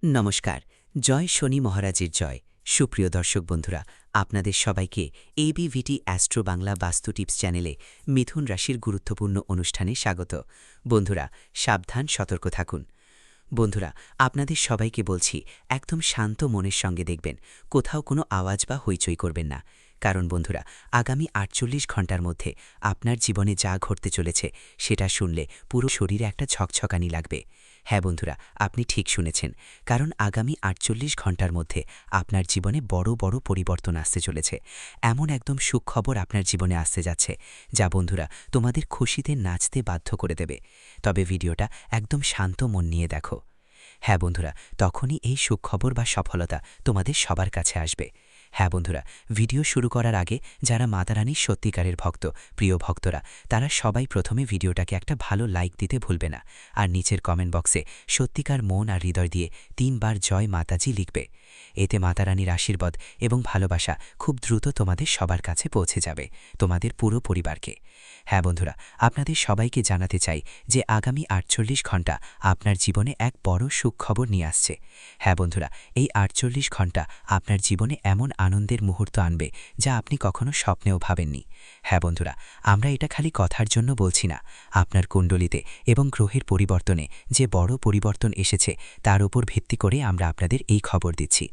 নমস্কার। জয় শনি মহারাজের জয়। সুপ্রিয় দর্শক বন্ধুরা, আপনাদের সবাইকে এবিভিটি অ্যাস্ট্রো বাংলা বাস্তু টিপস চ্যানেলে মিথুন রাশির গুরুত্বপূর্ণ অনুষ্ঠানে স্বাগত। বন্ধুরা, সাবধান, সতর্ক থাকুন। বন্ধুরা, আপনাদের সবাইকে বলছি, একদম শান্ত মনের সঙ্গে দেখবেন, কোথাও কোনো আওয়াজ বা হইচই করবেন না। কারণ বন্ধুরা, আগামী ৪৮ ঘণ্টার মধ্যে আপনার জীবনে যা ঘটতে চলেছে সেটা শুনলে পুরো শরীরে একটা ঝকঝকানি লাগবে। হ্যাঁ বন্ধুরা, আপনি ঠিক শুনেছেন, কারণ আগামী ৪৮ ঘণ্টার মধ্যে আপনার জীবনে বড় বড় পরিবর্তন আসতে চলেছে। এমন একদম সুখবর আপনার জীবনে আসতে যাচ্ছে, যা বন্ধুরা তোমাদের খুশিতে নাচতে বাধ্য করে দেবে। তবে ভিডিওটা একদম শান্ত মন নিয়ে দেখো। হ্যাঁ বন্ধুরা, তখনই এই সুখবর বা সফলতা তোমাদের সবার কাছে আসবে। হ্যাঁ বন্ধুরা, ভিডিও শুরু করার আগে যারা মাতারানীর সত্যিকারের ভক্ত, প্রিয় ভক্তরা, তারা সবাই প্রথমে ভিডিওটাকে একটা ভালো লাইক দিতে ভুলবে না। আর নিচের কমেন্ট বক্সে সত্যিকার মন আর হৃদয় দিয়ে ৩ বার জয় মাতাজি লিখবে। এতে মাতারানীর আশীর্বাদ এবং ভালোবাসা খুব দ্রুত তোমাদের সবার কাছে পৌঁছে যাবে, তোমাদের পুরো পরিবারকে। হ্যাঁ বন্ধুরা, আপনাদের সবাইকে জানাতে চাই যে আগামী ৪৮ ঘণ্টা আপনার জীবনে এক বড় সুখবর নিয়ে আসছে। হ্যাঁ বন্ধুরা, এই ৪৮ ঘণ্টা আপনার জীবনে এমন আনন্দের মুহূর্ত আনবে যা আপনি কখনো স্বপ্নেও ভাবেননি। হ্যাঁ বন্ধুরা, আমরা এটা খালি কথার জন্য বলছি না। আপনার কুণ্ডলিতে এবং গ্রহের পরিবর্তনে যে বড় পরিবর্তন এসেছে তার উপর ভিত্তি করে আমরা আপনাদের এই খবর দিচ্ছি।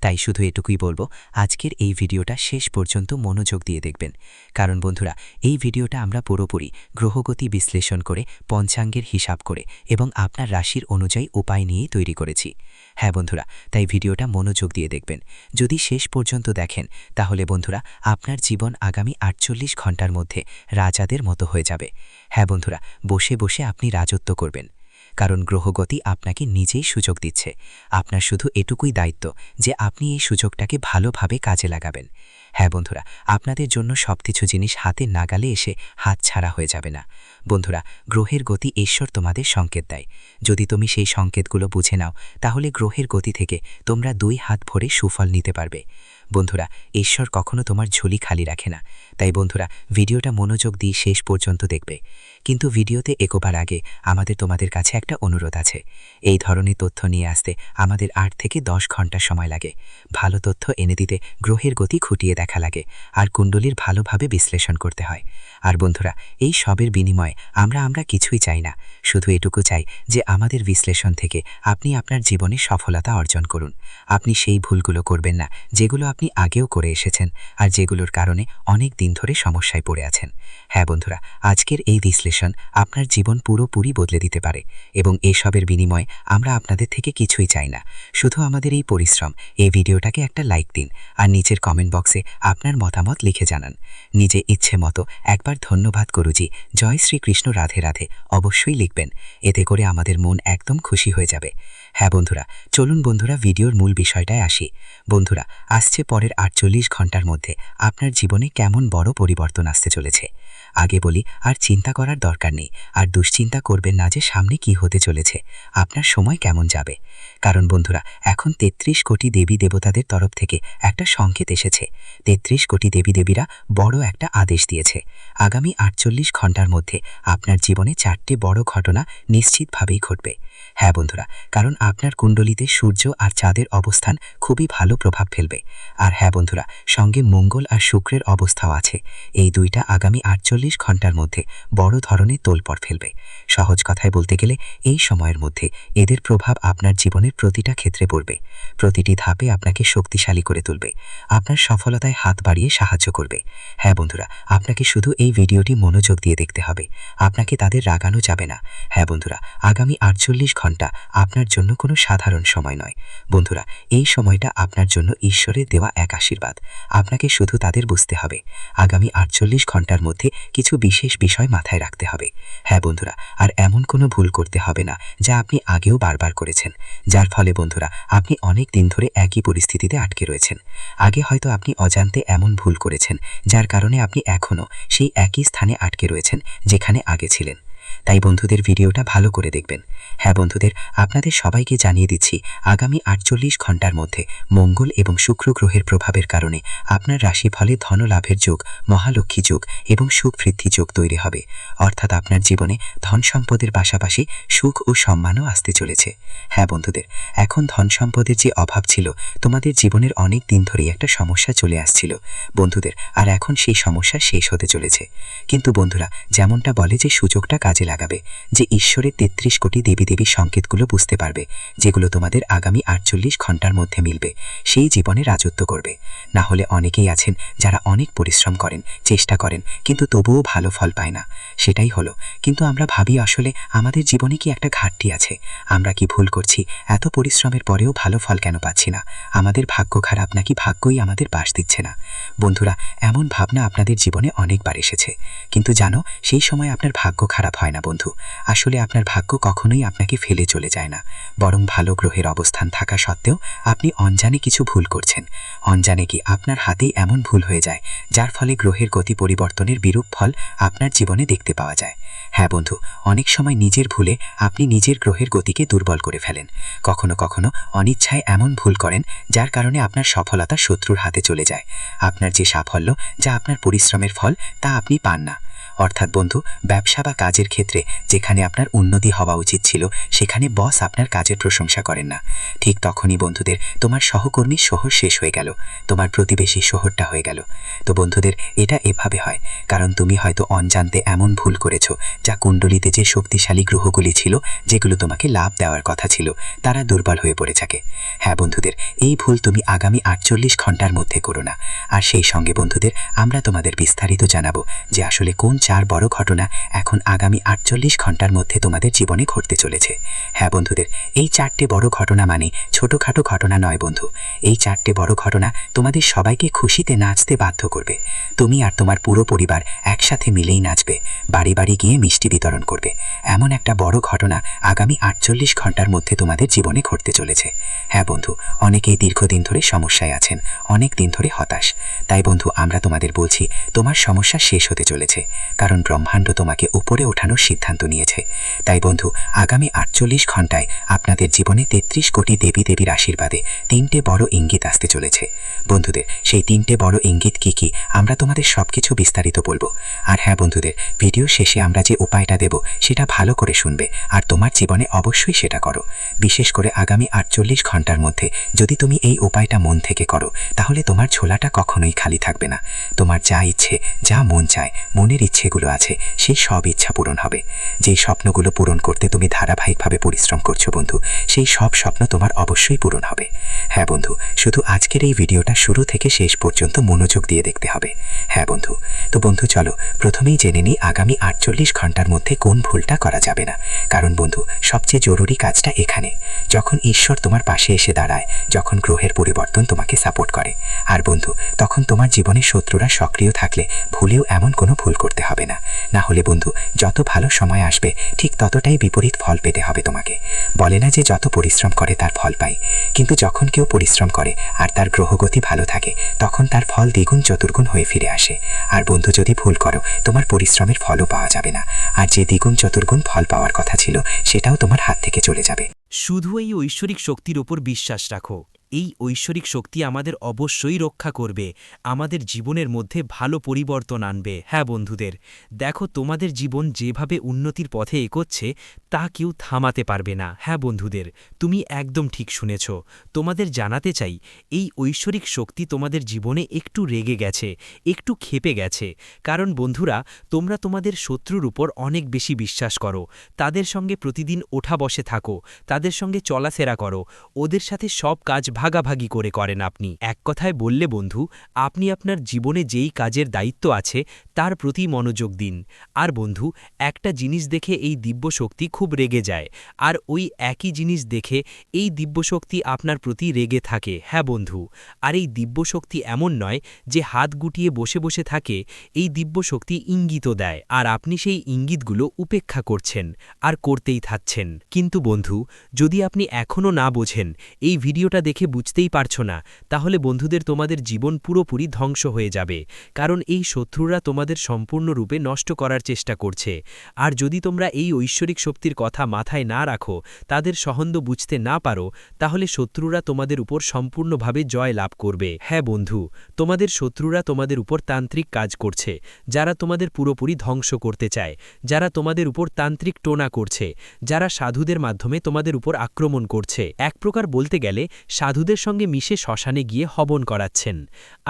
তাই শুধু এটুকুই বলবো, আজকের এই ভিডিওটা শেষ পর্যন্ত মনোযোগ দিয়ে দেখবেন। কারণ বন্ধুরা, এই ভিডিওটা আমরা পুরোপুরি গ্রহগতি বিশ্লেষণ করে, পঞ্চাঙ্গের হিসাব করে এবং আপনার রাশির অনুযায়ী উপায় নিয়েই তৈরি করেছি। হ্যাঁ বন্ধুরা, তাই ভিডিওটা মনোযোগ দিয়ে দেখবেন। যদি শেষ পর্যন্ত দেখেন তাহলে বন্ধুরা আপনার জীবন আগামী ৪৮ ঘণ্টার মধ্যে রাজাদের মতো হয়ে যাবে। হ্যাঁ বন্ধুরা, বসে বসে আপনি রাজত্ব করবেন, কারণ গ্রহগতি আপনাকে নিজেই সুযোগ দিচ্ছে। আপনার শুধু এটুকুই দায়িত্ব যে আপনি এই সুযোগটাকে ভালোভাবে কাজে লাগাবেন। হ্যাঁ বন্ধুরা, আপনাদের জন্য সবকিছু জিনিস হাতে নাগালে এসে হাতছাড়া হয়ে যাবে না। বন্ধুরা, গ্রহের গতি ঈশ্বর তোমাদের সংকেত দেয়। যদি তুমি সেই সংকেতগুলো বুঝে নাও, তাহলে গ্রহের গতি থেকে তোমরা ২ হাত ভরে সুফল নিতে পারবে। বন্ধুরা, ঈশ্বর কখনো তোমার ঝুলি খালি রাখে না। তাই বন্ধুরা, ভিডিওটা মনোযোগ দিয়ে শেষ পর্যন্ত দেখবে। কিন্তু ভিডিওতে এগোবার আগে আমাদের তোমাদের কাছে একটা অনুরোধ আছে। এই ধরনের তথ্য নিয়ে আসতে আমাদের ৮ থেকে ১০ ঘন্টা সময় লাগে। ভালো তথ্য এনে দিতে গ্রহের গতি খুঁটিয়ে দেখা লাগে, আর কুণ্ডলীর ভালোভাবে বিশ্লেষণ করতে হয়। আর বন্ধুরা, এই সবের বিনিময়ে আমরা কিছুই চাই না। শুধু এটুকু চাই যে আমাদের বিশ্লেষণ থেকে আপনি আপনার জীবনে সফলতা অর্জন করুন। আপনি সেই ভুলগুলো করবেন না যেগুলো আপনি আগেও করে এসেছেন, আর যেগুলোর কারণে অনেক দিন ধরে সমস্যায় পড়ে আছেন। হ্যাঁ বন্ধুরা, আজকের এই বিশ্লেষণ আপনার জীবন পুরোপুরি বদলে দিতে পারে, এবং এসবের বিনিময়ে আমরা আপনাদের থেকে কিছুই চাই না। শুধু আমাদের এই পরিশ্রম। এই ভিডিওটাকে একটা লাইক দিন, আর নিচের কমেন্ট বক্সে আপনার মতামত লিখে জানান। নিজে ইচ্ছে মতো একবার ধন্যবাদ গুরুজি, জয় শ্রীকৃষ্ণ, রাধে রাধে অবশ্যই লিখবেন। এতে করে আমাদের মন একদম খুশি হয়ে যাবে। হ্যাঁ বন্ধুরা, চলুন বন্ধুরা ভিডিওর মূল বিষয়টায় আসি। বন্ধুরা, আসছে পরের ৪৮ ঘণ্টার মধ্যে আপনার জীবনে কেমন বড় পরিবর্তন আসতে চলেছে। আগে বলি, আর চিন্তা করার দরকার নেই, আর দুশ্চিন্তা করবেন না যে সামনে কি হতে চলেছে, আপনার সময় কেমন যাবে। কারণ বন্ধুরা, এখন ৩৩ কোটি দেবী দেবতাদের তরফ থেকে একটা সংকেত এসেছে। ৩৩ কোটি দেবী দেবীরা বড় একটা আদেশ দিয়েছে। আগামী ৪৮ ঘণ্টার মধ্যে আপনার জীবনে ৪টে বড় ঘটনা নিশ্চিতভাবেই ঘটবে। হ্যাঁ বন্ধুরা, কারণ আপনার কুণ্ডলিতে সূর্য আর চাঁদের অবস্থান খুবই ভালো প্রভাব ফেলবে। আর হ্যাঁ বন্ধুরা, সঙ্গে মঙ্গল আর শুক্রের অবস্থাও আছে। এই দুইটা আগামী ৪৮ ঘণ্টার মধ্যে বড় ধরনের তোলপাড় ফেলবে। সহজ কথায় বলতে গেলে, এই সময়ের মধ্যে এদের প্রভাব আপনার জীবনের প্রতিটা ক্ষেত্রে পড়বে। প্রতিটি ধাপে আপনাকে শক্তিশালী করে তুলবে, আপনার সফলতায় হাত বাড়িয়ে সাহায্য করবে। হ্যাঁ বন্ধুরা, আপনাকে শুধু এই ভিডিওটি মনোযোগ দিয়ে দেখতে হবে, আপনাকে তাদের রাগানো যাবে না। হ্যাঁ বন্ধুরা, আগামী ৪৮ ঘণ্টা আপনার জন্য কোনো সাধারণ সময় নয়। বন্ধুরা, এই সময়টা আপনার জন্য ঈশ্বরের দেওয়া এক আশীর্বাদ। আপনাকে শুধু তাদের বুঝতে হবে। আগামী ৪৮ ঘণ্টার মধ্যে কিছু বিশেষ বিষয় মাথায় রাখতে হবে। হ্যাঁ বন্ধুরা, আর এমন কোনো ভুল করতে হবে না যা আপনি আগেও বারবার করেছেন, যার ফলে বন্ধুরা আপনি অনেক দিন ধরে একই পরিস্থিতিতে আটকে রয়েছেন। আগে হয়তো আপনি অজান্তে এমন ভুল করেছেন যার কারণে আপনি এখনও সেই একই স্থানে আটকে রয়েছেন যেখানে আগে ছিলেন। তাই বন্ধুদের ভিডিওটা ভালো করে দেখবেন। হ্যাঁ বন্ধুদের, আপনাদের সবাইকে জানিয়ে দিচ্ছি, আগামী ৪৮ ঘন্টার মধ্যে মঙ্গল এবং শুক্র গ্রহের প্রভাবের কারণে আপনার রাশিফলে ধনলাভের যোগ, মহালক্ষ্মী যোগ এবং সুখ বৃদ্ধি যোগ তৈরি হবে। অর্থাৎ আপনার জীবনে ধন সম্পদের পাশাপাশি সুখ ও সম্মানও আসতে চলেছে। হ্যাঁ বন্ধুদের, এখন ধন সম্পদের যে অভাব ছিল, তোমাদের জীবনের অনেক দিন ধরেই একটা সমস্যা চলে আসছিল বন্ধুদের, আর এখন সেই সমস্যা শেষ হতে চলেছে। কিন্তু বন্ধুরা, যেমনটা বলে যে সুযোগটা কাজে লাগাবে, যে ঈশ্বরের ৩৩ কোটি দেবী সংকেতগুলো বুঝতে পারবে, যেগুলো তোমাদের আগামী ৪৮ ঘন্টার মধ্যে মিলবে, সেই জীবনে রাজত্ব করবে। না হলে অনেকেই আছেন যারা অনেক পরিশ্রম করেন, চেষ্টা করেন, কিন্তু তবুও ভালো ফল পায় না। সেটাই হলো, কিন্তু আমরা ভাবি আসলে আমাদের জীবনে কি একটা ঘাটতি আছে, আমরা কি ভুল করছি, এত পরিশ্রমের পরেও ভালো ফল কেন পাচ্ছি না, আমাদের ভাগ্য খারাপ নাকি ভাগ্যই আমাদের পাশ দিচ্ছে না। বন্ধুরা, এমন ভাবনা আপনাদের জীবনে অনেকবার এসেছে, কিন্তু জানো, সেই সময় আপনার ভাগ্য খারাপ হয় না বন্ধু। আসলে আপনার ভাগ্য কখনোই আপনাকে ফেলে চলে যায় না, বরং ভালো গ্রহের অবস্থান থাকা সত্ত্বেও আপনি অনজানে কিছু ভুল করছেন। অনজানে কি আপনার হাতেই এমন ভুল হয়ে যায়, যার ফলে গ্রহের গতি পরিবর্তনের বিরূপ ফল আপনার জীবনে দেখতে পাওয়া যায়। হ্যাঁ বন্ধু, অনেক সময় নিজের ভুলে আপনি নিজের গ্রহের গতিকে দুর্বল করে ফেলেন। কখনো কখনো অনিচ্ছায় এমন ভুল করেন, যার কারণে আপনার সফলতা শত্রুর হাতে চলে যায়। আপনার যে সাফল্য, যা আপনার পরিশ্রমের ফল, তা আপনি পান না। অর্থাৎ বন্ধু, ব্যবসা বা কাজের ক্ষেত্রে যেখানে আপনার উন্নতি হওয়া উচিত ছিল, সেখানে বস আপনার কাজের প্রশংসা করেন না। ঠিক তখনই বন্ধুদের তোমার সহকর্মীর শহর শেষ হয়ে গেল, তোমার প্রতিবেশী শহরটা হয়ে গেল। তো বন্ধুদের, এটা এভাবে হয় কারণ তুমি হয়তো অনজান্তে এমন ভুল করেছো, যা কুণ্ডলিতে যে শক্তিশালী গ্রহগুলি ছিল, যেগুলো তোমাকে লাভ দেওয়ার কথা ছিল, তারা দুর্বল হয়ে পড়ে থাকে। হ্যাঁ বন্ধুদের, এই ভুল তুমি আগামী ৪৮ ঘন্টার মধ্যে করো না। আর সেই সঙ্গে বন্ধুদের, আমরা তোমাদের বিস্তারিত জানাবো যে আসলে কোন ৪ বড় ঘটনা এখন আগামী ৪৮ ঘন্টার মধ্যে তোমাদের জীবনে ঘটতে চলেছে। হ্যাঁ বন্ধুদের, এই ৪টে বড় ঘটনা মানে ছোটখাটো ঘটনা নয় বন্ধু। এই ৪টে বড় ঘটনা তোমাদের সবাইকে খুশিতে নাচতে বাধ্য করবে। তুমি আর তোমার পুরো পরিবার একসাথে মিলেই নাচবে, বাড়ি বাড়ি গিয়ে মিষ্টি বিতরণ করবে। এমন একটা বড় ঘটনা আগামী ৪৮ ঘন্টার মধ্যে তোমাদের জীবনে ঘটতে চলেছে। হ্যাঁ বন্ধু, অনেকেই দীর্ঘদিন ধরে সমস্যায় আছেন, অনেক দিন ধরে হতাশ। তাই বন্ধু, আমরা তোমাদের বলছি, তোমার সমস্যা শেষ হতে চলেছে, কারণ ব্রহ্মাণ্ড তোমাকে উপরে ওঠানোর সিদ্ধান্ত নিয়েছে। তাই বন্ধু, আগামী ৪৮ ঘন্টায় আপনাদের জীবনে ৩৩ কোটি দেবীর আশীর্বাদে ৩টে বড় ইঙ্গিত আসতে চলেছে। বন্ধুদের, সেই ৩টে বড় ইঙ্গিত কি কি, আমরা তোমাদের সবকিছু বিস্তারিত বলবো। আর হ্যাঁ বন্ধুদের, ভিডিও শেষে আমরা যে উপায়টা দেব, সেটা ভালো করে শুনবে, আর তোমার জীবনে অবশ্যই সেটা করো। বিশেষ করে আগামী ৪৮ ঘন্টার মধ্যে যদি তুমি এই উপায়টা মন থেকে করো, তাহলে তোমার ঝোলাটা কখনোই খালি থাকবে না। তোমার যা ইচ্ছে, যা মন চায়, মনের ইচ্ছেগুলো আছে, সেই সব ইচ্ছা পূরণ হবে। যেই স্বপ্নগুলো পূরণ করতে তুমি ধারাবাহিকভাবে পরিশ্রম করছো বন্ধু, সেই সব স্বপ্ন তোমার অবশ্যই পূরণ হবে। হ্যাঁ বন্ধু, শুধু আজকের এই ভিডিওটা শুরু থেকে শেষ পর্যন্ত মনোযোগ দিয়ে দেখতে হবে। হ্যাঁ বন্ধু, তো বন্ধু চলো প্রথমেই জেনে নিই আগামী ৪৮ ঘন্টার মধ্যে কোন ভুলটা করা যাবে না। কারণ বন্ধু, সবচেয়ে জরুরি কাজটা এখানে, যখন ঈশ্বর তোমার পাশে এসে দাঁড়ায়, যখন গ্রহের পরিবর্তন তোমাকে সাপোর্ট করে। আর বন্ধু, তখন তোমার জীবনে শত্রুরা সক্রিয় থাকলে ভুলেও এমন কোনো ভুল করতে হবে না। না হলে বন্ধু, যত ভালো সময় আসবে, ঠিক ততটাই বিপরীত ফল পেতে হবে তোমাকে। বলে না যে যত পরিশ্রম করে তার ফল পাই, কিন্তু যখন কেউ পরিশ্রম করে আর তার গ্রহগতি ভালো থাকে, তখন তার ফল দ্বিগুণ চতুর্গুণ হয়ে ফিরে আসে। আর বন্ধু, যদি ভুল করো, তোমার পরিশ্রমের ফলও পাওয়া যাবে না, আর যে দ্বিগুণ চতুর্গুণ ফল পাওয়ার কথা ছিল, সেটাও তোমার হাত থেকে চলে যাবে। শুধু এই ঐশ্বরিক শক্তির ওপর বিশ্বাস রাখো। এই ঐশ্বরিক শক্তি আমাদের অবশ্যই রক্ষা করবে, আমাদের জীবনের মধ্যে ভালো পরিবর্তন আনবে। হ্যাঁ বন্ধুদের, দেখো তোমাদের জীবন যেভাবে উন্নতির পথে এগোচ্ছে, তা কেউ থামাতে পারবে না। হ্যাঁ বন্ধুদের, তুমি একদম ঠিক শুনেছ। তোমাদের জানাতে চাই, এই ঐশ্বরিক শক্তি তোমাদের জীবনে একটু রেগে গেছে, একটু ক্ষেপে গেছে। কারণ বন্ধুরা, তোমরা তোমাদের শত্রুর উপর অনেক বেশি বিশ্বাস করো, তাদের সঙ্গে প্রতিদিন ওঠা বসে থাকো, তাদের সঙ্গে চলাফেরা করো, ওদের সাথে সব কাজ ভাগাভাগি করে করেন আপনি। এক কথায় বললে বন্ধু, আপনি আপনার জীবনে যেই কাজের দায়িত্ব আছে, তার প্রতি মনোযোগ দিন। আর বন্ধু, একটা জিনিস দেখে এই দিব্যশক্তি খুব রেগে যায়, আর ওই একই জিনিস দেখে এই দিব্যশক্তি আপনার প্রতি রেগে থাকে। হ্যাঁ বন্ধু, আর এই দিব্যশক্তি এমন নয় যে হাত গুটিয়ে বসে বসে থাকে, এই দিব্যশক্তি ইঙ্গিতও দেয়, আর আপনি সেই ইঙ্গিতগুলো উপেক্ষা করছেন আর করতেই থাকছেন। কিন্তু বন্ধু, যদি আপনি এখনও না বোঝেন, এই ভিডিওটা দেখে দেখে বুঝতেই পারছো না, তাহলে বন্ধুদের তোমাদের জীবন পুরোপুরি ধ্বংস হয়ে যাবে, কারণ এই শত্রুরা তোমাদের সম্পূর্ণরূপে নষ্ট করার চেষ্টা করছে। আর যদি তোমরা এই ঐশ্বরিক শক্তির কথা মাথায় না রাখো, তাদের সহন্দ বুঝতে না পারো, তাহলে শত্রুরা তোমাদের উপর সম্পূর্ণভাবে জয় লাভ করবে। হ্যাঁ বন্ধু, তোমাদের শত্রুরা তোমাদের উপর তান্ত্রিক কাজ করছে, যারা তোমাদের পুরোপুরি ধ্বংস করতে চায়, যারা তোমাদের উপর তান্ত্রিক টোনা করছে, যারা সাধুদের মাধ্যমে তোমাদের উপর আক্রমণ করছে, এক প্রকার বলতে গেলে সাধুদের সঙ্গে মিশে শ্মশানে গিয়ে হবন করাচ্ছেন।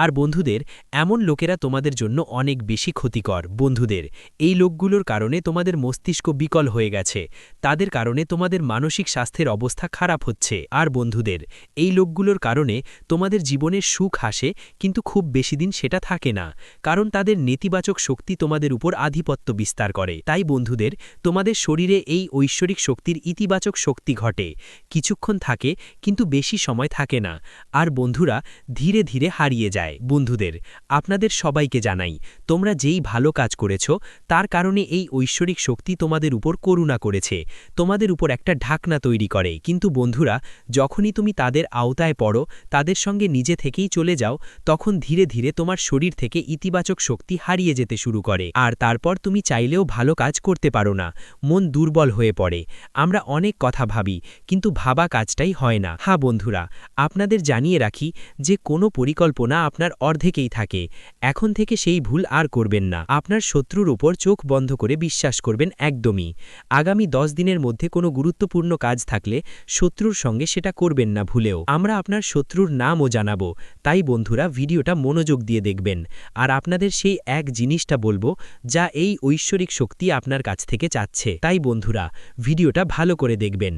আর বন্ধুদের, এমন লোকেরা তোমাদের জন্য অনেক বেশি ক্ষতিকর। বন্ধুদের, এই লোকগুলোর কারণে তোমাদের মস্তিষ্ক বিকল হয়ে গেছে, তাদের কারণে তোমাদের মানসিক স্বাস্থ্যের অবস্থা খারাপ হচ্ছে। আর বন্ধুদের, এই লোকগুলোর কারণে তোমাদের জীবনের সুখ আসে, কিন্তু খুব বেশি দিন সেটা থাকে না, কারণ তাদের নেতিবাচক শক্তি তোমাদের উপর আধিপত্য বিস্তার করে। তাই বন্ধুদের, তোমাদের শরীরে এই ঐশ্বরিক শক্তির ইতিবাচক শক্তি ঘটে, কিছুক্ষণ থাকে কিন্তু বেশি সময় থাকে না, আর বন্ধুরা ধীরে ধীরে হারিয়ে যায়। বন্ধুদের, আপনাদের সবাইকে জানাই, তোমরা যেই ভালো কাজ করেছ তার কারণে এই ঐশ্বরিক শক্তি তোমাদের উপর করুণা করেছে, তোমাদের উপর একটা ঢাকনা তৈরি করে। কিন্তু বন্ধুরা, যখনই তুমি তাদের আওতায় পড়ো, তাদের সঙ্গে নিজে থেকেই চলে যাও, তখন ধীরে ধীরে তোমার শরীর থেকে ইতিবাচক শক্তি হারিয়ে যেতে শুরু করে, আর তারপর তুমি চাইলেও ভালো কাজ করতে পারো না, মন দুর্বল হয়ে পড়ে। আমরা অনেক কথা ভাবি, কিন্তু ভাবা কাজটাই হয় না। হ্যাঁ বন্ধুরা, আপনাদের জানিয়ে রাখি যে কোনো পরিকল্পনা আপনার অর্ধেকেই থাকে। এখন থেকে সেই ভুল আর করবেন না। আপনার শত্রুর উপর চোখ বন্ধ করে বিশ্বাস করবেন একদমই। আগামী 10 দিনের মধ্যে কোনো গুরুত্বপূর্ণ কাজ থাকলে শত্রুর সঙ্গে সেটা করবেন না ভুলেও। আমরা আপনার শত্রুর নামও জানাবো, তাই বন্ধুরা ভিডিওটা মনোযোগ দিয়ে দেখবেন। আর আপনাদের সেই এক জিনিসটা বলবো যা এই ঐশ্বরিক শক্তি আপনার কাছ থেকে চাচ্ছে। তাই বন্ধুরা, ভিডিওটা ভালো করে দেখবেন।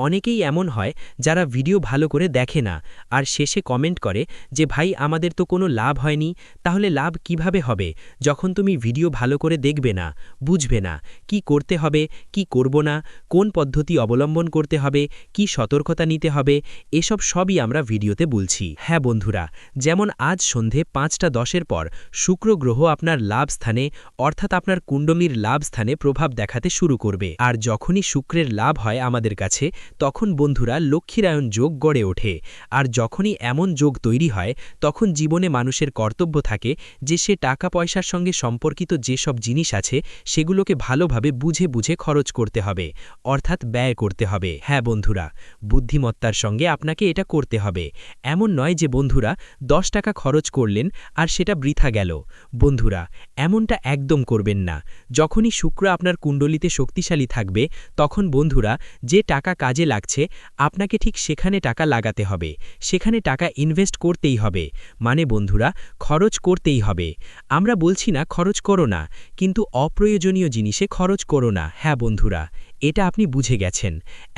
অনেকেই এমন হয় যারা ভিডিও ভালো করে দেখে না, আর শেষে কমেন্ট করে যে ভাই আমাদের তো কোনো লাভ হয়নি। তাহলে লাভ কিভাবে হবে যখন তুমি ভিডিও ভালো করে দেখবে না, বুঝবে না কি করতে হবে, কি করব না, কোন পদ্ধতি অবলম্বন করতে হবে, কি সতর্কতা নিতে হবে, এসব সবই আমরা ভিডিওতে বলছি। হ্যাঁ বন্ধুরা, যেমন আজ সন্ধে 5:10 পর শুক্র গ্রহ আপনার লাভ স্থানে অর্থাৎ আপনার কুণ্ডলীর লাভ স্থানে প্রভাব দেখাতে শুরু করবে, আর যখনই শুক্রের লাভ হয় আমাদের কাছে, তখন বন্ধুরা লক্ষ্মীরায়ণ যোগ গড়ে ওঠে। আর যখনই এমন যোগ তৈরি হয়, তখন জীবনে মানুষের কর্তব্য থাকে যে সে টাকা পয়সার সঙ্গে সম্পর্কিত যেসব জিনিস আছে সেগুলোকে ভালোভাবে বুঝে বুঝে খরচ করতে হবে, অর্থাৎ ব্যয় করতে হবে। হ্যাঁ বন্ধুরা, বুদ্ধিমত্তার সঙ্গে আপনাকে এটা করতে হবে। এমন নয় যে বন্ধুরা 10 টাকা খরচ করলেন আর সেটা বৃথা গেল। বন্ধুরা, এমনটা একদম করবেন না। যখনই শুক্র আপনার কুণ্ডলিতে শক্তিশালী থাকবে, তখন বন্ধুরা যে টাকা কাজে লাগছে আপনাকে ঠিক সেখানে টাকা লাগাতে হবে, সেখানে টাকা ইনভেস্ট করতেই হবে। মানে বন্ধুরা, খরচ করতেই হবে। আমরা বলছি না খরচ করো না, কিন্তু অপ্রয়োজনীয় জিনিসে খরচ করো না। হ্যাঁ বন্ধুরা, এটা আপনি বুঝে গেছেন।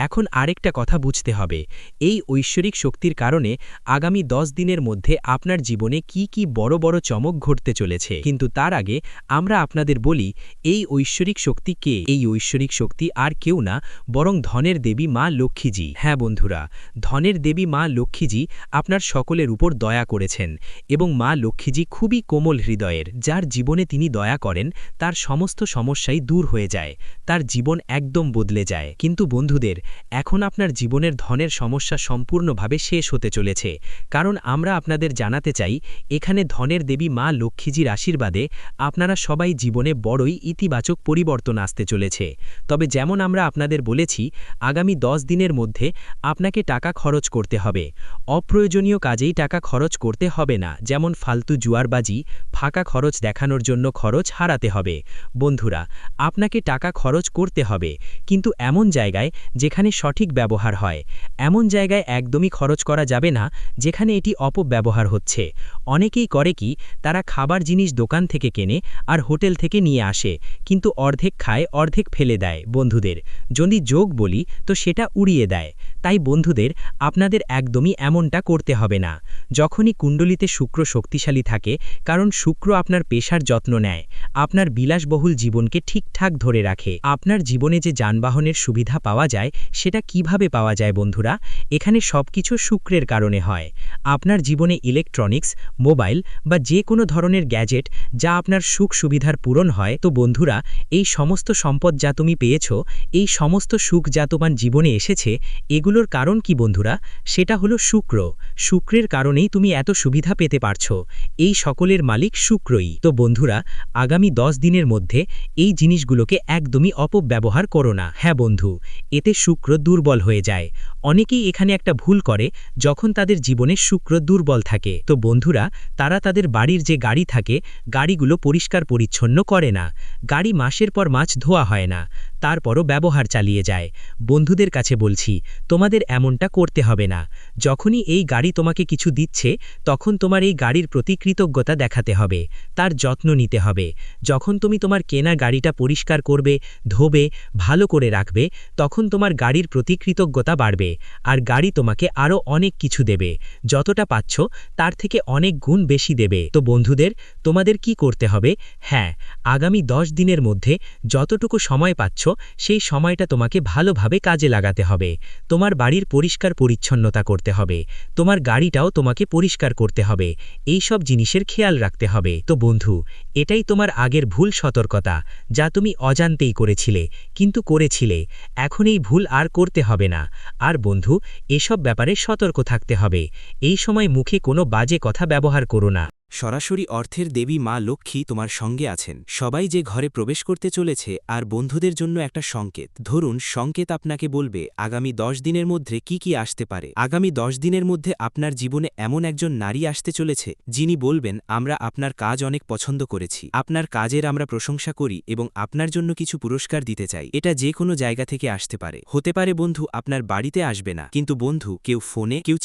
এখন আরেকটা কথা বুঝতে হবে, এই ঐশ্বরিক শক্তির কারণে আগামী 10 দিনের মধ্যে আপনার জীবনে কি কি বড় বড় চমক ঘটতে চলেছে। কিন্তু তার আগে আমরা আপনাদের বলি, এই ঐশ্বরিক শক্তি কে? এই ঐশ্বরিক শক্তি আর কেউ না, বরং ধনের দেবী মা লক্ষ্মীজি। হ্যাঁ বন্ধুরা, ধনের দেবী মা লক্ষ্মীজি আপনার সকলের উপর দয়া করেছেন, এবং মা লক্ষ্মীজি খুবই কোমল হৃদয়ের। যার জীবনে তিনি দয়া করেন তার সমস্ত সমস্যাই দূর হয়ে যায়, তার জীবন একদম বদলে যায়। কিন্তু বন্ধুদের, এখন আপনার জীবনের ধনের সমস্যা সম্পূর্ণভাবে শেষ হতে চলেছে, কারণ আমরা আপনাদের জানাতে চাই এখানে ধনের দেবী মা লক্ষ্মীজির আশীর্বাদে আপনারা সবাই জীবনে বড়ই ইতিবাচক পরিবর্তন আসতে চলেছে। তবে যেমন আমরা আপনাদের বলেছি, আগামী 10 দিনের মধ্যে আপনাকে টাকা খরচ করতে হবে। অপ্রয়োজনীয় কাজেই টাকা খরচ করতে হবে না, যেমন ফালতু জুয়ারবাজি, ফাঁকা খরচ দেখানোর জন্য খরচ হারাতে হবে। বন্ধুরা, আপনাকে টাকা খরচ করতে হবে, কিন্তু এমন জায়গায় যেখানে সঠিক ব্যবহার হয়। এমন জায়গায় একদমই খরচ করা যাবে না যেখানে এটি অপব্যবহার হচ্ছে। অনেকেই করে কি, তারা খাবার জিনিস দোকান থেকে কেনে আর হোটেল থেকে নিয়ে আসে, কিন্তু অর্ধেক খায় অর্ধেক ফেলে দেয়। বন্ধুদের, যদি যোগ বলি তো সেটা উড়িয়ে দেয়। তাই বন্ধুদের, আপনাদের একদমই এমনটা করতে হবে না। যখনই কুণ্ডলিতে শুক্র শক্তিশালী থাকে, কারণ শুক্র আপনার পেশার যত্ন নেয়, আপনার বিলাসবহুল জীবনকে ঠিকঠাক ধরে রাখে। আপনার জীবনে যে যানবাহনের সুবিধা পাওয়া যায় সেটা কিভাবে পাওয়া যায় বন্ধুরা? এখানে সবকিছু শুক্রের কারণে হয়। আপনার জীবনে ইলেকট্রনিক্স, মোবাইল বা যে কোনো ধরনের গ্যাজেট যা আপনার সুখ সুবিধার পূরণ হয়, তো বন্ধুরা এই সমস্ত সম্পদ যা তুমি পেয়েছ, এই সমস্ত সুখ যা তোমার জীবনে এসেছে, এগুলো এগুলোর কারণ কি বন্ধুরা? সেটা হলো শুক্র। শুক্রের কারণেই তুমি এত সুবিধা পেতে পারছো। এই সকলের মালিক শুক্রই। তো বন্ধুরা, আগামী 10 দিনের মধ্যে এই জিনিসগুলোকে একদমই অপব্যবহার করো না। হ্যাঁ বন্ধু, এতে শুক্র দুর্বল হয়ে যায়। অনেকেই এখানে একটা ভুল করে, যখন তাদের জীবনে শুক্র দুর্বল থাকে। তো বন্ধুরা, তারা তাদের বাড়ির যে গাড়ি থাকে, গাড়িগুলো পরিষ্কার পরিচ্ছন্ন করে না। গাড়ি মাসের পর মাস ধোয়া হয় না, তারপরও ব্যবহার চালিয়ে যায়। বন্ধুদের কাছে বলছি, তোমাদের এমনটা করতে হবে না। যখনই এই গাড়ি তোমাকে কিছু দিচ্ছে, তখন তোমার এই গাড়ির প্রতি কৃতজ্ঞতা দেখাতে হবে, তার যত্ন নিতে হবে। যখন তুমি তোমার কেনা গাড়িটা পরিষ্কার করবে, ধোবে, ভালো করে রাখবে, তখন তোমার গাড়ির প্রতি কৃতজ্ঞতা বাড়বে, আর গাড়ি তোমাকে আরও অনেক কিছু দেবে। যতটা পাচ্ছ তার থেকে অনেক গুণ বেশি দেবে। তো বন্ধুদের, তোমাদের কি করতে হবে? হ্যাঁ, আগামী 10 দিনের মধ্যে যতটুকু সময় পাচ্ছ, সেই সময়টা তোমাকে ভালোভাবে কাজে লাগাতে হবে। তোমার বাড়ির পরিষ্কার পরিচ্ছন্নতা করতে হবে, তোমার গাড়িটাও তোমাকে পরিষ্কার করতে হবে। এই সব জিনিসের খেয়াল রাখতে হবে। তো বন্ধু, এটাই তোমার আগের ভুল সতর্কতা, যা তুমি অজান্তেই করেছিলে, কিন্তু করেছিলে। এখন এই ভুল আর করতে হবে না। আর বন্ধু, এসব ব্যাপারে সতর্ক থাকতে হবে। এই সময় মুখে কোনো বাজে কথা ব্যবহার করো না। সরাসরি অর্থের দেবী মা লক্ষ্মী তোমার সঙ্গে আছেন। সবাই যে ঘরে প্রবেশ করতে চলেছে, আর বন্ধুদের জন্য একটা সংকেত। ধরুন, সংকেত আপনাকে বলবে আগামী 10 দিনের মধ্যে কি কি আসতে পারে। আগামী 10 দিনের মধ্যে আপনার জীবনে এমন একজন নারী আসতে চলেছে, যিনি বলবেন, আমরা আপনার কাজ অনেক পছন্দ করেছি, আপনার কাজের আমরা প্রশংসা করি এবং আপনার জন্য কিছু পুরস্কার দিতে চাই। এটা যে কোনো জায়গা থেকে আসতে পারে। হতে পারে বন্ধু আপনার বাড়িতে আসবে না, কিন্তু বন্ধু কেউ ফোনে, কেউ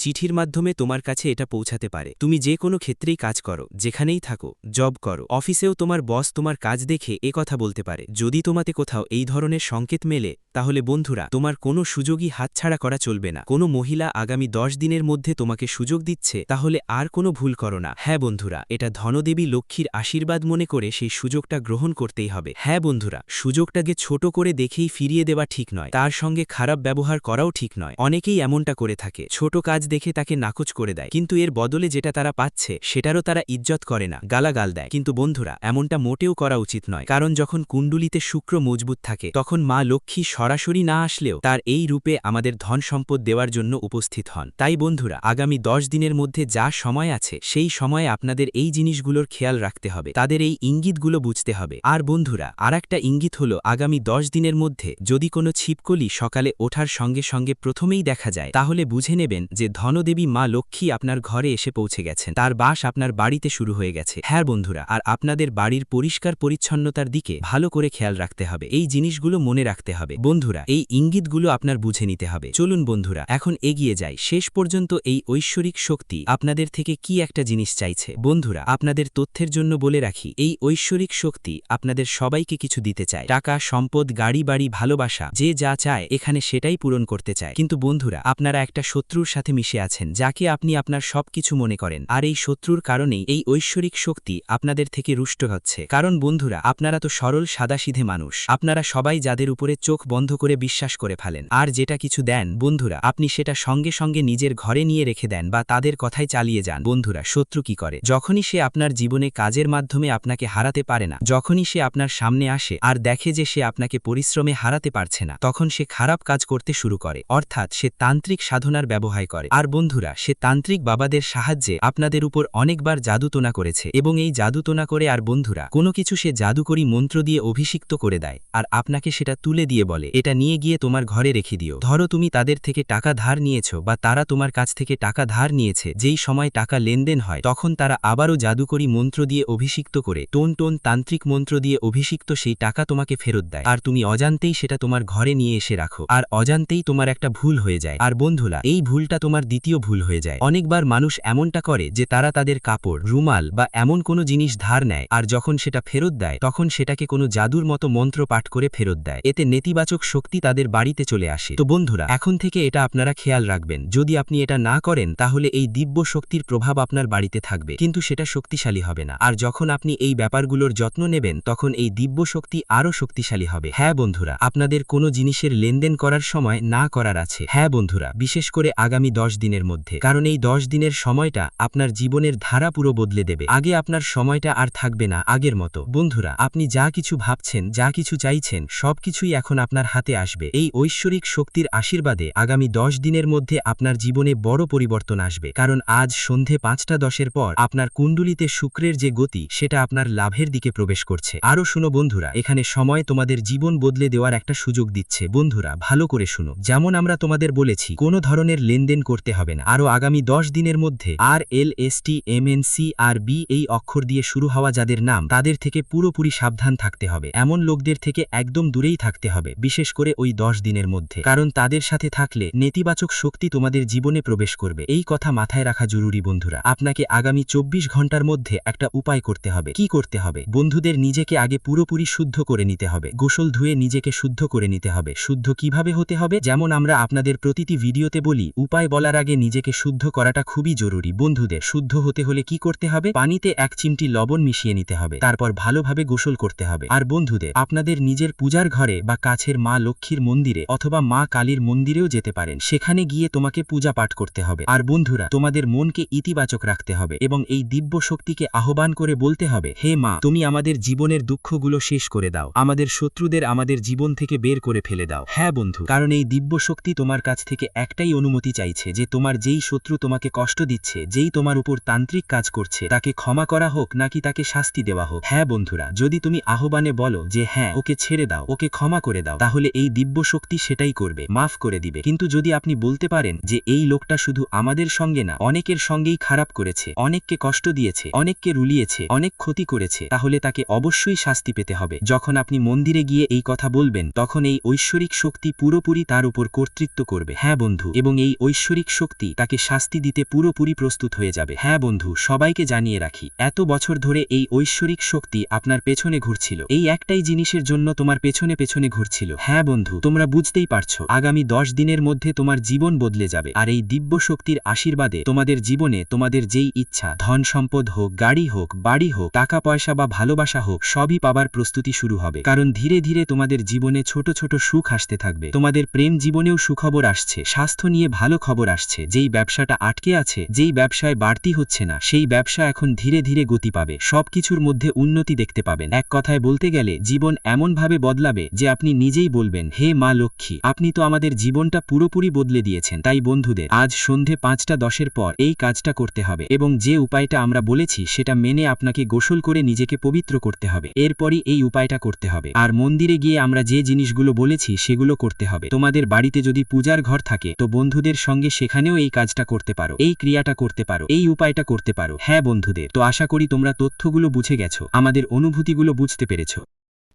চিঠির মাধ্যমে তোমার কাছে এটা পৌঁছাতে পারে। তুমি যে কোনো ক্ষেত্রেই কাজ করো, যেখানেই থাকো, জব করো, অফিসেও তোমার বস তোমার কাজ দেখে এ কথা বলতে পারে। যদি তোমাতে কোথাও এই ধরনের সংকেত মেলে, তাহলে বন্ধুরা, তোমার কোনো সুযোগই হাতছাড়া করা চলবে না। কোনো মহিলা আগামী 10 দিনের মধ্যে তোমাকে সুযোগ দিচ্ছে, তাহলে আর কোনো ভুল করো না। হ্যাঁ বন্ধুরা, এটা ধনদেবী লক্ষ্মীর আশীর্বাদ মনে করে সেই সুযোগটা গ্রহণ করতেই হবে। হ্যাঁ বন্ধুরা, সুযোগটাকে ছোট করে দেখেই ফিরিয়ে দেওয়া ঠিক নয়, তার সঙ্গে খারাপ ব্যবহার করাও ঠিক নয়। অনেকেই এমনটা করে থাকে, ছোট কাজ দেখে তাকে নাকচ করে দেয়, কিন্তু এর বদলে যেটা তারা পাচ্ছে সেটারও তারা ইজ্জত করে না, গালাগাল দেয়। কিন্তু বন্ধুরা, এমনটা মোটেও করা উচিত নয়, কারণ যখন কুণ্ডুলিতে শুক্র মজবুত থাকে, তখন মা লক্ষ্মী সরাসরি না আসলেও তার এই রূপে আমাদের ধন সম্পদ দেওয়ার জন্য উপস্থিত হন। তাই বন্ধুরা, আগামী 10 দিনের মধ্যে যা সময় আছে, সেই সময়ে আপনাদের এই জিনিসগুলোর খেয়াল রাখতে হবে, তাদের এই ইঙ্গিতগুলো বুঝতে হবে। আর বন্ধুরা, আরেকটা ইঙ্গিত হলো, আগামী 10 দিনের মধ্যে যদি কোনো ছিপকলি সকালে ওঠার সঙ্গে সঙ্গে প্রথমেই দেখা যায়, তাহলে বুঝে নেবেন যে ধনদেবী মা লক্ষ্মী আপনার ঘরে এসে পৌঁছে গেছেন, তার বাস আপনার বাড়িতে শুরু হয়ে গেছে। হ্যাঁ বন্ধুরা, আর আপনাদের বাড়ির পরিষ্কার পরিচ্ছন্নতার দিকে ভালো করে খেয়াল রাখতে হবে, এই জিনিসগুলো মনে রাখতে হবে। বন্ধুরা, এই ইঙ্গিতগুলো আপনার বুঝে নিতে হবে। চলুন বন্ধুরা, এখন এগিয়ে যাই। শেষ পর্যন্ত এই ঐশ্বরিক শক্তি আপনাদের থেকে কি একটা জিনিস চাইছে। বন্ধুরা, আপনাদের তথ্যের জন্য বলে রাখি, এই ঐশ্বরিক শক্তি আপনাদের সবাইকে কিছু দিতে চায়। টাকা, সম্পদ, গাড়ি, বাড়ি, ভালোবাসা, যে যা চায় এখানে সেটাই পূরণ করতে চায়। কিন্তু বন্ধুরা, আপনারা একটা শত্রুর সাথে মিশে আছেন, যাকে আপনি আপনার সবকিছু মনে করেন, আর এই শত্রুর কারণেই এই ঐশ্বরিক শক্তি আপনাদের থেকে রুষ্ট হচ্ছে। কারণ বন্ধুরা, আপনারা তো সরল সাদাসিধে মানুষ, আপনারা সবাই যাদের উপরে চোখ বন্ধ করে বিশ্বাস করে ফেলেন, আর যেটা কিছু দেন বন্ধুরা, আপনি সেটা সঙ্গে সঙ্গে নিজের ঘরে নিয়ে রেখে দেন বা তাদের কথায় চালিয়ে যান। বন্ধুরা, শত্রু কি করে? যখনই সে আপনার জীবনে কাজের মাধ্যমে আপনাকে হারাতে পারে না, যখনই সে আপনার সামনে আসে আর দেখে যে সে আপনাকে পরিশ্রমে হারাতে পারছে না, তখন সে খারাপ কাজ করতে শুরু করে, অর্থাৎ সে তান্ত্রিক সাধনার ব্যবহার করে। আর বন্ধুরা, সে তান্ত্রিক বাবাদের সাহায্যে আপনাদের উপর অনেকবার জাদুটোনা করেছে, এবং এই জাদুটোনা করে আর বন্ধুরা কোনো কিছু সে জাদুকরি মন্ত্র দিয়ে অভিষিক্ত করে দেয়, আর আপনাকে সেটা তুলে দিয়ে বলে, এটা নিয়ে গিয়ে তোমার ঘরে রেখে দিও। ধরো তুমি তাদের থেকে টাকা ধার নিয়েছ, বা তারা তোমার কাছ থেকে টাকা ধার নিয়েছে, যেই সময় টাকা লেনদেন হয়, তখন তারা আবারও জাদুকরি মন্ত্র দিয়ে অভিষিক্ত করে, টোন তান্ত্রিক মন্ত্র দিয়ে অভিষিক্ত সেই টাকা তোমাকে ফেরত দেয়, আর তুমি অজান্তেই সেটা তোমার ঘরে নিয়ে এসে রাখো, আর অজান্তেই তোমার একটা ভুল হয়ে যায়। আর বন্ধুরা, এই ভুলটা তোমার দ্বিতীয় ভুল হয়ে যায়। অনেকবার মানুষ এমনটা করে যে তারা তাদের কাপড়, রুমাল বা এমন কোনো জিনিস ধার নেয়, আর যখন সেটা ফেরত দেয়, তখন সেটাকে কোনো জাদুর মতো মন্ত্র পাঠ করে ফেরত দেয়। এতে নেতিবাচক শক্তি তাদের বাড়িতে চলে আসে। তো বন্ধুরা, এখন থেকে এটা আপনারা খেয়াল রাখবেন। যদি আপনি এটা না করেন, তাহলে এই দিব্য শক্তির প্রভাব আপনার বাড়িতে থাকবে, কিন্তু সেটা শক্তিশালী হবে না। আর যখন আপনি এই ব্যাপারগুলোর যত্ন নেবেন, তখন এই দিব্য শক্তি আরও শক্তিশালী হবে। হ্যাঁ বন্ধুরা, আপনাদের কোনো জিনিসের লেনদেন করার সময় না করার আছে। হ্যাঁ বন্ধুরা, বিশেষ করে আগামী 10 দিনের মধ্যে, কারণ এই 10 দিনের সময়টা আপনার জীবনের ধারা পুরো বদলে দেবে। আগে আপনার সময়টা আর থাকবে না আগের মতো। বন্ধুরা, আপনি যা কিছু ভাবছেন, যা কিছু চাইছেন, সবকিছুই এখন আপনার হাতে আসবে। এই ঐশ্বরিক শক্তির আশীর্বাদে আগামী 10 দিনের মধ্যে আপনার জীবনে বড় পরিবর্তন আসবে, কারণ আজ সন্ধে 5:10 পর আপনার কুণ্ডলিতে শুক্রের যে গতি সেটা আপনার লাভের দিকে প্রবেশ করছে। আরও শুনো বন্ধুরা, এখানে সময় তোমাদের জীবন বদলে দেওয়ার একটা সুযোগ দিচ্ছে। বন্ধুরা ভালো করে শুনো, যেমন আমরা তোমাদের বলেছি কোনো ধরনের লেনদেন করতে হবে না। আরও আগামী 10 দিনের মধ্যে RLSTMNCRB এই অক্ষর দিয়ে শুরু হওয়া যাদের নাম, তাদের থেকে পুরোপুরি সাবধান থাকতে হবে। এমন লোকদের থেকে একদম দূরেই থাকতে হবে, বিশেষ করে ওই 10 দিনের মধ্যে, কারণ তাদের সাথে থাকলে নেতিবাচক শক্তি তোমাদের জীবনে প্রবেশ করবে। এই কথা মাথায় রাখা জরুরি বন্ধুরা। আপনাকে আগামী 24 ঘন্টার মধ্যে একটা উপায় করতে হবে। কি করতে হবে বন্ধুদের? নিজেকে আগে পুরোপুরি শুদ্ধ করে নিতে হবে। গোসল ধুয়ে নিজেকে শুদ্ধ করে নিতে হবে। শুদ্ধ কিভাবে হতে হবে? যেমন আমরা আপনাদের প্রতিটি ভিডিওতে বলি, উপায় বলার আগে নিজেকে শুদ্ধ করাটা খুবই জরুরি। বন্ধুদের শুদ্ধ হতে হলে কি করতে হবে? পানিতে 1 চিমটি লবণ মিশিয়ে নিতে হবে, তারপর ভালোভাবে গোসল করতে হবে। আর বন্ধুদের আপনাদের নিজের পূজার ঘরে বা কাছের মা লক্ষ্মীর মন্দিরে অথবা মা কালীর মন্দিরেও যেতে পারেন। সেখানে গিয়ে তোমাকে পূজা পাঠ করতে হবে। আর বন্ধুরা তোমাদের মনকে ইতিবাচক রাখতে হবে এবং এই দিব্য শক্তিকে আহ্বান করে বলতে হবে, হে মা, তুমি আমাদের জীবনের দুঃখগুলো শেষ করে দাও, আমাদের শত্রুদের আমাদের জীবন থেকে বের করে ফেলে দাও। হ্যাঁ বন্ধু, কারণ এই দিব্য শক্তি তোমার কাছ থেকে একটাই অনুমতি চাইছে, যে তোমার যেই শত্রু তোমাকে কষ্ট দিচ্ছে, যেই তোমার উপর তান্ত্রিক কাজ করছে, তাকে ক্ষমা করা হোক নাকি তাকে শাস্তি দেওয়া হোক। হ্যাঁ বন্ধুরা, যদি তুমি আহ্বানে বলো যে হ্যাঁ, ওকে ছেড়ে দাও, ওকে ক্ষমা করে দাও, তাহলে এই দিব্য শক্তি সেটাই করবে, মাফ করে দিবে। কিন্তু যদি আপনি বলতে পারেন যে এই লোকটা শুধু আমাদের সঙ্গে না, অনেকের সঙ্গেই খারাপ করেছে, অনেককে কষ্ট দিয়েছে, অনেককে রুলিয়েছে, অনেক ক্ষতি করেছে, তাহলে তাকে অবশ্যই শাস্তি পেতে হবে। যখন আপনি মন্দিরে গিয়ে এই কথা বলবেন, তখন এই ঐশ্বরিক শক্তি পুরোপুরি তার উপর কর্তৃত্ব করবে। হ্যাঁ বন্ধু, এবং এই ঐশ্বরিক শক্তি তাকে শাস্তি দিতে পুরোপুরি প্রস্তুত হয়ে যাবে। হ্যাঁ বন্ধু, সবাইকে জানিয়ে রাখি, এত বছর ধরে এই ঐশ্বরিক শক্তি আপনার পেছনে ঘুরছিল, এই একটাই জিনিসের জন্য তোমার পেছনে পেছনে ঘুরছিল। হ্যাঁ বন্ধু, তোমরা বুঝতেই পারছো, আগামী 10 দিনের মধ্যে তোমার জীবন বদলে যাবে। আর এই দিব্য শক্তির আশীর্বাদে তোমাদের জীবনে তোমাদের যেই ইচ্ছা, ধন সম্পদ হোক, গাড়ি হোক, বাড়ি হোক, টাকা পয়সা বা ভালোবাসা হোক, সবই পাবার প্রস্তুতি শুরু হবে। কারণ ধীরে ধীরে তোমাদের জীবনে ছোট ছোট সুখ আসতে থাকবে। তোমাদের প্রেম জীবনেও সুখবর আসছে, স্বাস্থ্য নিয়ে ভালো খবর আসছে। যেই ব্যবসাটা আটকে আছে, যেই ব্যবসায় বাড়তি হচ্ছে না, সেই ব্যবসা এখন ধীরে ধীরে গতি পাবে। সবকিছুর মধ্যে উন্নতি দেখতে পাবেন। এক কথায় বলতে গেলে জীবন এমনভাবে বদলাবে যে আপনি নিজেই বলবেন, হে মা লক্ষ্মী, আপনি তো আমাদের জীবনটা পুরোপুরি বদলে দিয়েছেন। তাই বন্ধুদের আজ সন্ধে 5:10 পর এই কাজটা করতে হবে এবং যে উপায়টা আমরা বলেছি সেটা মেনে আপনাকে গোসল করে নিজেকে পবিত্র করতে হবে। এরপরই এই উপায়টা করতে হবে। আর মন্দিরে গিয়ে আমরা যে জিনিসগুলো বলেছি সেগুলো করতে হবে। তোমাদের বাড়িতে যদি পূজার ঘর থাকে তো বন্ধুদের সঙ্গে সেখানেও এই কাজটা করতে পারো, এই ক্রিয়াটা করতে পারো, এই উপায়টা করতে পারো। হ্যাঁ বন্ধুদের, তো আশা করি তোমরা তথ্যগুলো বুঝে গেছো, আমাদের অনুভূতিগুলো বুঝতে পেরেছো।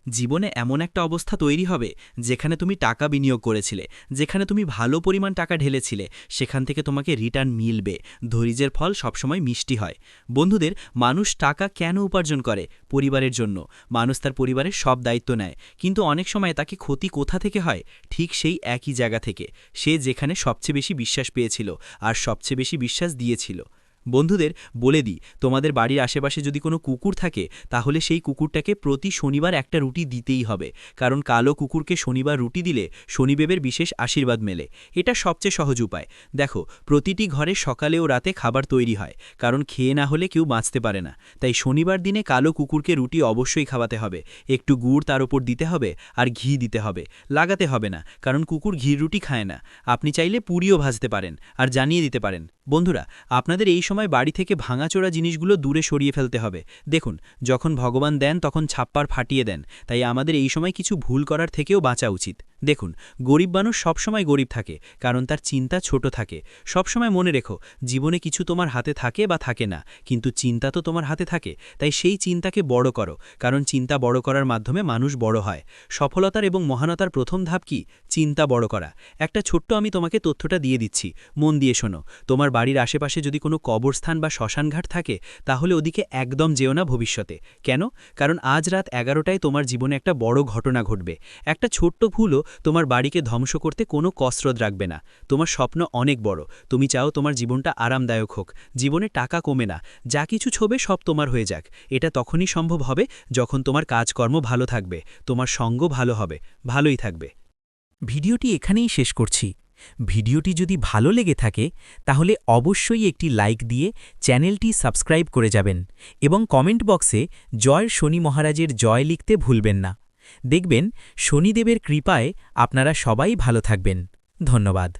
জীবনে এমন একটা অবস্থা তৈরি হবে যেখানে তুমি টাকা বিনিয়োগ করেছিলে, যেখানে তুমি ভালো পরিমাণ টাকা ঢেলেছিলে, সেখান থেকে তোমাকে রিটার্ন মিলবে। ধৈর্যের ফল সবসময় মিষ্টি হয়। বন্ধুদের মানুষ টাকা কেন উপার্জন করে? পরিবারের জন্য। মানুষ তার পরিবারের সব দায়িত্ব নেয়, কিন্তু অনেক সময় তাকে ক্ষতি কোথা থেকে হয়? ঠিক সেই একই জায়গা থেকে, সে যেখানে সবচেয়ে বেশি বিশ্বাস পেয়েছিল আর সবচেয়ে বেশি বিশ্বাস দিয়েছিল। বন্ধুদের বলে দিই, তোমাদের বাড়ির আশেপাশে যদি কোনো কুকুর থাকে তাহলে সেই কুকুরটাকে প্রতি শনিবার একটা রুটি দিতেই হবে, কারণ কালো কুকুরকে শনিবার রুটি দিলে শনিদেবের বিশেষ আশীর্বাদ মেলে। এটা সবচেয়ে সহজ উপায়। দেখো, প্রতিটি ঘরে সকালে ও রাতে খাবার তৈরি হয়, কারণ খেয়ে না হলে কেউ বাঁচতে পারে না। তাই শনিবার দিনে কালো কুকুরকে রুটি অবশ্যই খাওয়াতে হবে। একটু গুড় তার উপর দিতে হবে আর ঘি দিতে হবে। লাগাতে হবে না, কারণ কুকুর ঘির রুটি খায় না। আপনি চাইলে পুরিও ভাজতে পারেন আর জানিয়ে দিতে পারেন। বন্ধুরা, আপনাদের এই সময় বাড়ি থেকে ভাঙাচোরা জিনিসগুলো দূরে সরিয়ে ফেলতে হবে। দেখুন, যখন ভগবান দেন তখন ছাপ্পার ফাটিয়ে দেন, তাই আমাদের এই সময় কিছু ভুল করার থেকেও বাঁচা উচিত। দেখুন, গরিব মানুষ সবসময় গরিব থাকে, কারণ তার চিন্তা ছোট থাকে। সবসময় মনে রেখো, জীবনে কিছু তোমার হাতে থাকে বা থাকে না, কিন্তু চিন্তা তো তোমার হাতে থাকে। তাই সেই চিন্তাকে বড় করো, কারণ চিন্তা বড় করার মাধ্যমে মানুষ বড় হয়। সফলতার এবং মহানতার প্রথম ধাপ কি? চিন্তা বড় করা। একটা ছোট্ট আমি তোমাকে তথ্যটা দিয়ে দিচ্ছি, মন দিয়ে শোনো। তোমার বাড়ির আশেপাশে যদি কোনো কবরস্থান বা শ্মশানঘাট থাকে তাহলে ওদিকে একদম যেও না ভবিষ্যতে। কেন? কারণ আজ রাত 11টায় তোমার জীবনে একটা বড় ঘটনা ঘটবে। একটা ছোট্ট ভুলও তোমার বাড়িকে ধ্বংস করতে কোনো কসরত রাখবে না। তোমার স্বপ্ন অনেক বড়, তুমি চাও তোমার জীবনটা আরামদায়ক হোক, জীবনে টাকা কমে না, যা কিছু ছবে সব তোমার হয়ে যাক। এটা তখনই সম্ভব হবে যখন তোমার কাজকর্ম ভালো থাকবে, তোমার সঙ্গ ভালো হবে, ভালোই থাকবে। ভিডিওটি এখানেই শেষ করছি। ভিডিওটি যদি ভালো লেগে থাকে তাহলে অবশ্যই একটি লাইক দিয়ে চ্যানেলটি সাবস্ক্রাইব করে যাবেন এবং কমেন্ট বক্সে জয় শনি মহারাজের জয় লিখতে ভুলবেন না। দেখবেন শনিদেবের কৃপায় আপনারা সবাই ভালো থাকবেন। ধন্যবাদ।